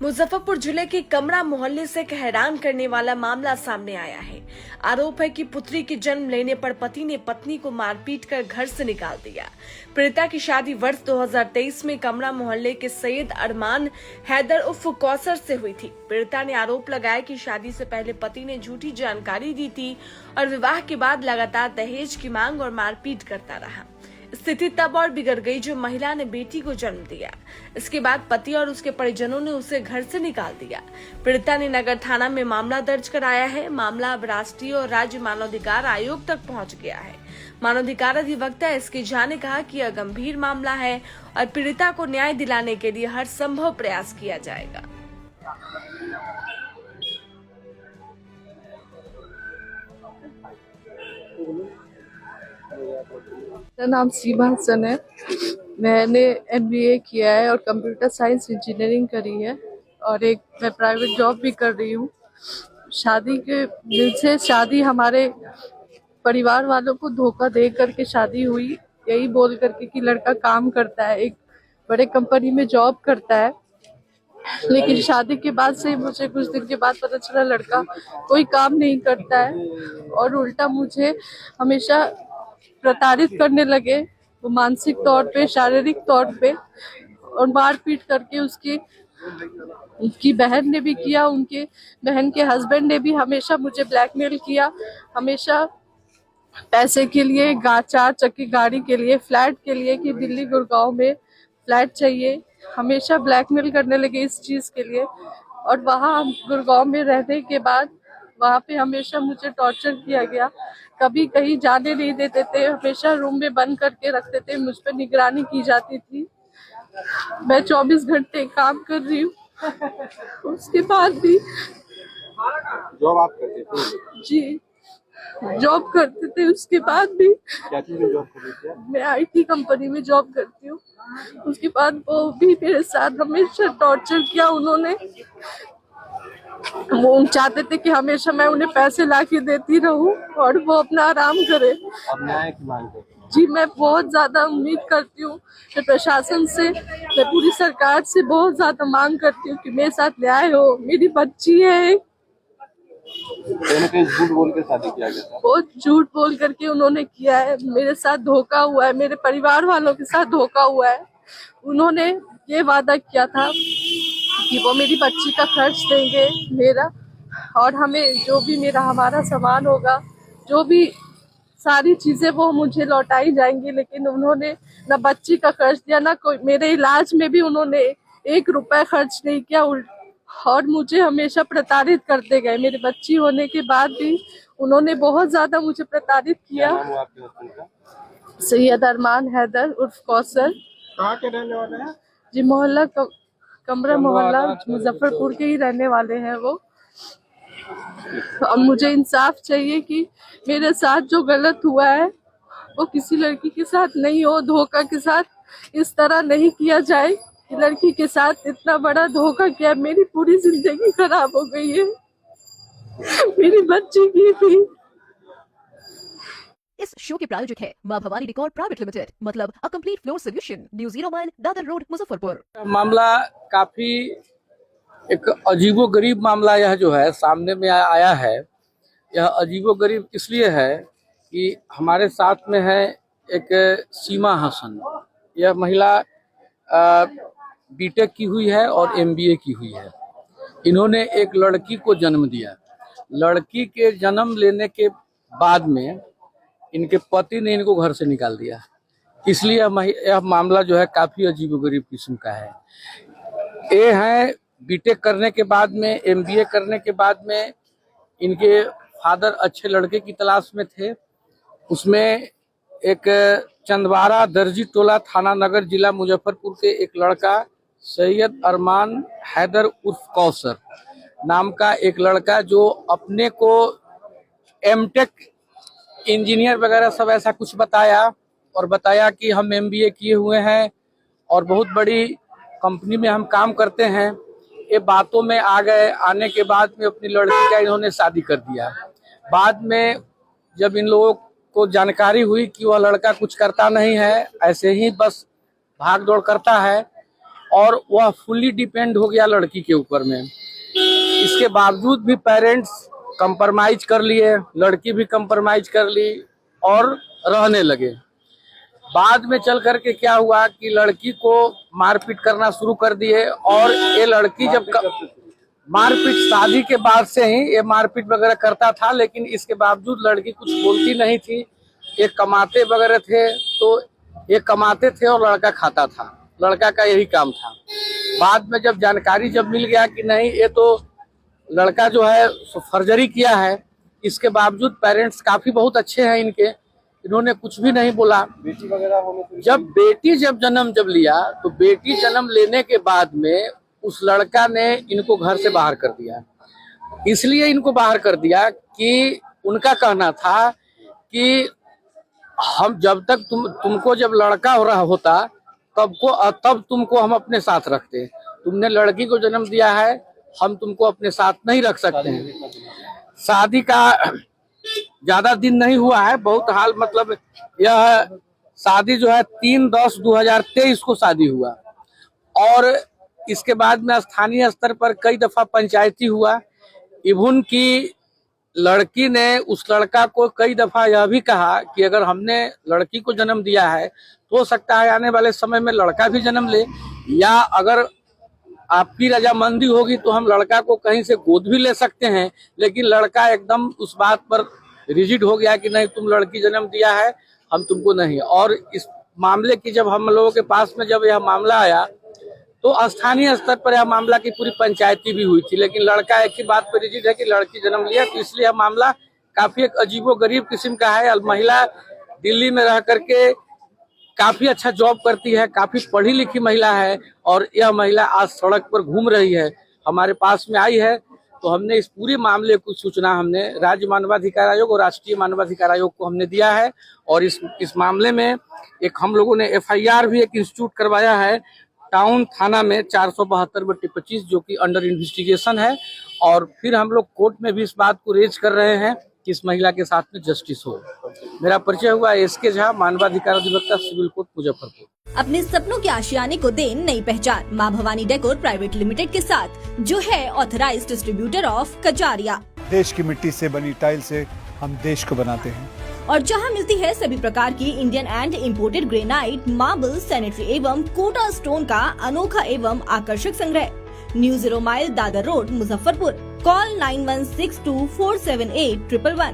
मुजफ्फरपुर जिले के कमरा मोहल्ले से एक हैरान करने वाला मामला सामने आया है। आरोप है कि पुत्री के जन्म लेने पर पति ने पत्नी को मारपीट कर घर से निकाल दिया। पीड़िता की शादी वर्ष 2023 में कमरा मोहल्ले के सैयद अरमान हैदर उर्फ कौसर से हुई थी। पीड़िता ने आरोप लगाया कि शादी से पहले पति ने झूठी जानकारी दी थी और विवाह के बाद लगातार दहेज की मांग और मारपीट करता रहा। स्थिति तब और बिगड़ गई जब महिला ने बेटी को जन्म दिया। इसके बाद पति और उसके परिजनों ने उसे घर से निकाल दिया। पीड़िता ने नगर थाना में मामला दर्ज कराया है। मामला अब राष्ट्रीय और राज्य मानवाधिकार आयोग तक पहुंच गया है। मानवाधिकार अधिवक्ता एसके झा ने कहा कि यह गंभीर मामला है और पीड़िता को न्याय दिलाने के लिए हर संभव प्रयास किया जाएगा। मेरा नाम सीमा हसन है। मैंने MBA किया है और कंप्यूटर साइंस इंजीनियरिंग करी है और एक मैं प्राइवेट जॉब भी कर रही हूँ। शादी के दिन से शादी हमारे परिवार वालों को धोखा दे करके शादी हुई, यही बोल करके कि लड़का काम करता है, एक बड़े कंपनी में जॉब करता है। लेकिन शादी के बाद से मुझे कुछ दिन के बाद पता चला लड़का कोई काम नहीं करता है और उल्टा मुझे हमेशा प्रताड़ित करने लगे। वो मानसिक तौर पे, शारीरिक तौर पे और मारपीट करके उनकी बहन ने भी किया, उनके बहन के हस्बैंड ने भी हमेशा मुझे ब्लैकमेल किया। हमेशा पैसे के लिए, 4 चक्की गाड़ी के लिए, फ्लैट के लिए कि दिल्ली गुड़गांव में फ्लैट चाहिए, हमेशा ब्लैकमेल करने लगे इस चीज के लिए। और वहाँ गुड़गांव में रहने के बाद वहाँ पे हमेशा मुझे टॉर्चर किया गया। कभी कहीं जाने नहीं देते थे, हमेशा रूम में बंद करके रखते थे, मुझ पर निगरानी की जाती थी। मैं 24 घंटे काम कर रही हूँ, उसके बाद भी। जॉब आप करते थे? जी, जॉब करते थे। उसके बाद भी क्या चीज में जॉब करते थे? मैं IT कंपनी में जॉब करती हूँ। उसके बाद वो भी मेरे साथ हमेशा टॉर्चर किया उन्होंने। वो चाहते थे कि हमेशा मैं उन्हें पैसे ला के देती रहूं और वो अपना आराम करे। अब न्याय की मांग करते हैं। जी, मैं बहुत ज्यादा उम्मीद करती हूँ कि प्रशासन से, मैं पूरी सरकार से बहुत ज्यादा मांग करती हूँ कि मेरे साथ न्याय हो। मेरी बच्ची है, कहीं झूठ बोल के शादी किया गया था। बहुत झूठ बोल करके उन्होंने किया है। मेरे साथ धोखा हुआ है, मेरे परिवार वालों के साथ धोखा हुआ है। उन्होंने ये वादा किया था कि वो मेरी बच्ची का खर्च देंगे मेरा, और हमें जो भी हमारा सामान होगा, जो भी सारी चीजें वो मुझे लौटाई जाएंगी। लेकिन उन्होंने ना बच्ची का खर्च दिया, ना कोई मेरे इलाज में भी उन्होंने 1 रुपया खर्च नहीं किया। और मुझे हमेशा प्रताड़ित करते गए। मेरी बच्ची होने के बाद भी उन्होंने बहुत ज्यादा मुझे प्रताड़ित किया। क्या नाम हुआ आपके हस्बैंड का? सैयद अरमान हैदर उर्फ कौसर। कहाँ के रहने वाले हैं? जी, मोहल्ला कमरा मोहल्ला मुजफ्फरपुर के ही रहने वाले हैं वो। अब मुझे इंसाफ चाहिए कि मेरे साथ जो गलत हुआ है वो किसी लड़की के साथ नहीं हो, धोखा के साथ इस तरह नहीं किया जाए। कि लड़की के साथ इतना बड़ा धोखा किया, मेरी पूरी जिंदगी खराब हो गई है, मेरी बच्ची की भी। इस शो के प्रायोजक है मां भवानी डेकोर प्राइवेट लिमिटेड, मतलब a complete floor solution, new 0 mile Dadar road Muzaffarpur. मामला काफी एक अजीबोगरीब मामला यह जो है सामने में आया है। यह अजीबोगरीब इसलिए है कि हमारे साथ में है एक सीमा हसन। यह महिला BTech की हुई है और MBA की हुई है। इन्होंने एक लड़की को जन्म दिया। लड़की के जन्म लेने के बाद में इनके पति ने इनको घर से निकाल दिया। इसलिए यह मामला जो है काफी अजीबोगरीब किस्म का है। ये है BTech करने के बाद में, MBA करने के बाद में इनके फादर अच्छे लड़के की तलाश में थे। उसमें एक चंदवारा दर्जी टोला थाना नगर जिला मुजफ्फरपुर के एक लड़का सैयद अरमान हैदर उर्फ कौसर नाम का एक लड़का, जो अपने को MTech इंजीनियर वगैरह सब ऐसा कुछ बताया और बताया कि हम MBA किए हुए हैं और बहुत बड़ी कंपनी में हम काम करते हैं। ये बातों में आ गए। आने के बाद में अपनी लड़की का इन्होंने शादी कर दिया। बाद में जब इन लोगों को जानकारी हुई कि वह लड़का कुछ करता नहीं है, ऐसे ही बस भाग दौड़ करता है और वह फुल्ली डिपेंड हो गया लड़की के ऊपर में। इसके बावजूद भी पेरेंट्स कंप्रोमाइज कर लिए, लड़की भी कंप्रोमाइज कर ली और रहने लगे। बाद में चल करके क्या हुआ कि लड़की को मारपीट करना शुरू कर दिए, और ये लड़की जब मारपीट शादी के बाद से ही ये मारपीट वगैरह करता था, लेकिन इसके बावजूद लड़की कुछ बोलती नहीं थी। ये कमाते वगैरह थे, तो ये कमाते थे और लड़का खाता था, लड़का का यही काम था। बाद में जब जानकारी जब मिल गया कि नहीं ये तो लड़का जो है फर्जरी किया है, इसके बावजूद पेरेंट्स काफी बहुत अच्छे हैं इनके, इन्होंने कुछ भी नहीं बोला। बेटी वगैरह होने से जब बेटी जन्म लिया, तो बेटी जन्म लेने के बाद में उस लड़का ने इनको घर से बाहर कर दिया। इसलिए इनको बाहर कर दिया कि उनका कहना था कि हम जब तक तुमको जब लड़का हो रहा होता तब तुमको हम अपने साथ रखते, तुमने लड़की को जन्म दिया है, हम तुमको अपने साथ नहीं रख सकते हैं। शादी का ज्यादा दिन नहीं हुआ है, बहुत हाल मतलब यह शादी जो है 3/10/2023 को शादी हुआ, और इसके बाद में स्थानीय स्तर पर कई दफा पंचायती हुआ। इवन की लड़की ने उस लड़का को कई दफा यह भी कहा कि अगर हमने लड़की को जन्म दिया है तो हो सकता है आने वाले समय में लड़का भी जन्म ले, या अगर आपकी रजामंदी होगी तो हम लड़का को कहीं से गोद भी ले सकते हैं। लेकिन लड़का एकदम उस बात पर रिजिड हो गया कि नहीं, तुम लड़की जन्म दिया है, हम तुमको नहीं। और इस मामले की जब हम लोगों के पास में जब यह मामला आया तो स्थानीय स्तर पर यह मामला की पूरी पंचायती भी हुई थी, लेकिन लड़का एक ही बात पर रिजिड है कि लड़की जन्म लिया, तो इसलिए यह मामला काफी एक अजीबोगरीब किस्म का है। महिला दिल्ली में रह करके काफी अच्छा जॉब करती है, काफी पढ़ी लिखी महिला है, और यह महिला आज सड़क पर घूम रही है, हमारे पास में आई है। तो हमने इस पूरे मामले की सूचना हमने राज्य मानवाधिकार आयोग और राष्ट्रीय मानवाधिकार आयोग को हमने दिया है, और इस मामले में एक हम लोगों ने FIR भी एक इंस्टीट्यूट करवाया है टाउन थाना में 472/25, जो कि अंडर इन्वेस्टिगेशन है। और फिर हम लोग कोर्ट में भी इस बात को रेज कर रहे हैं कि इस महिला के साथ में जस्टिस हो। मेरा परिचय हुआ SK झा, मानवाधिकार अधिवक्ता, सिविल कोर्ट, मुजफ्फरपुर। अपने सपनों के आशियाने को दे नई पहचान माँ भवानी डेकोर प्राइवेट लिमिटेड के साथ, जो है ऑथराइज्ड डिस्ट्रीब्यूटर ऑफ कजारिया। देश की मिट्टी से बनी टाइल से हम देश को बनाते हैं, और जहां मिलती है सभी प्रकार की Indian and imported granite, marble, sanitary एवं कोटा स्टोन का अनोखा एवं आकर्षक संग्रह। New 0 mile, Dadar road, Muzaffarpur. Call 9162478111।